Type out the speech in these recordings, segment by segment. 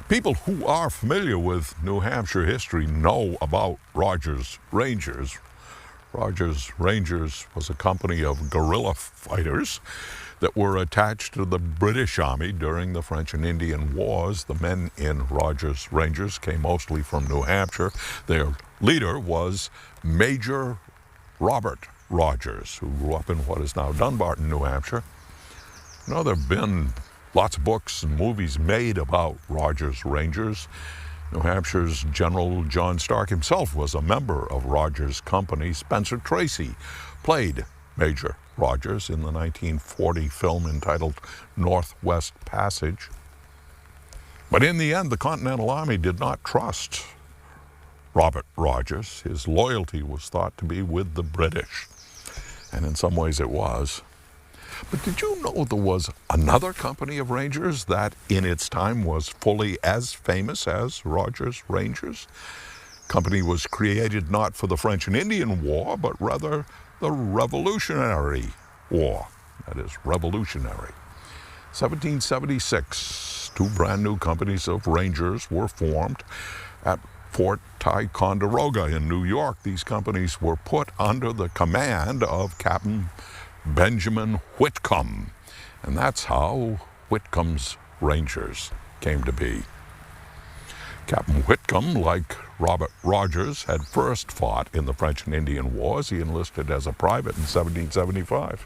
People who are familiar with New Hampshire history know about Rogers Rangers. Rogers Rangers was a company of guerrilla fighters that were attached to the British Army during the French and Indian Wars. The men in Rogers Rangers came mostly from New Hampshire. Their leader was Major Robert Rogers, who grew up in what is now Dunbarton, New Hampshire. You know, there have been lots of books and movies made about Rogers Rangers. New Hampshire's General John Stark himself was a member of Rogers' company. Spencer Tracy played Major Rogers in the 1940 film entitled Northwest Passage. But in the end, the Continental Army did not trust Robert Rogers. His loyalty was thought to be with the British, and in some ways it was. But did you know there was another company of Rangers that in its time was fully as famous as Rogers Rangers? The company was created not for the French and Indian War, but rather the Revolutionary War. That is, revolutionary. 1776, two brand new companies of Rangers were formed at Fort Ticonderoga in New York. These companies were put under the command of Captain Benjamin Whitcomb, and that's how Whitcomb's Rangers came to be. Captain Whitcomb, like Robert Rogers, had first fought in the French and Indian Wars. He enlisted as a private in 1775,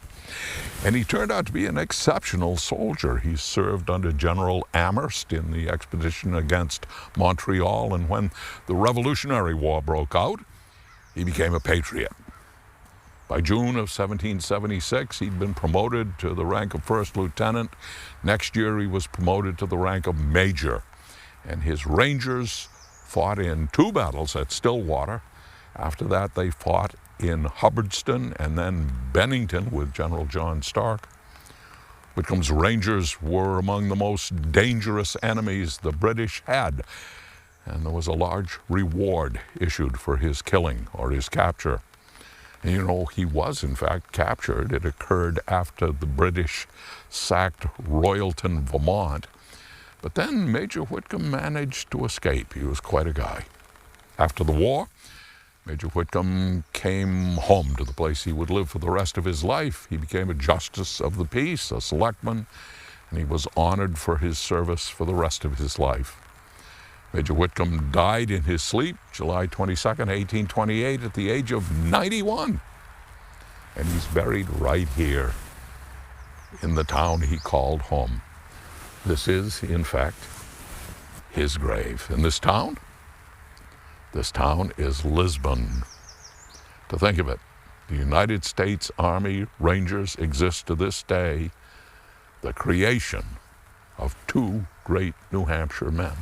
and he turned out to be an exceptional soldier. He served under General Amherst in the expedition against Montreal, and when the Revolutionary War broke out, he became a patriot. By June of 1776, he'd been promoted to the rank of first lieutenant. Next year, he was promoted to the rank of major. And his Rangers fought in two battles at Stillwater. After that, they fought in Hubbardston and then Bennington with General John Stark. Whitcomb's Rangers were among the most dangerous enemies the British had, and there was a large reward issued for his killing or his capture. And you know, he was in fact captured. It occurred after the British sacked Royalton, Vermont. But then Major Whitcomb managed to escape. He was quite a guy. After the war, Major Whitcomb came home to the place he would live for the rest of his life. He became a justice of the peace, a selectman, and he was honored for his service for the rest of his life. Major Whitcomb died in his sleep July 22nd, 1828, at the age of 91. And he's buried right here in the town he called home. This is, in fact, his grave. And this town is Lisbon. To think of it, the United States Army Rangers exist to this day, the creation of two great New Hampshire men.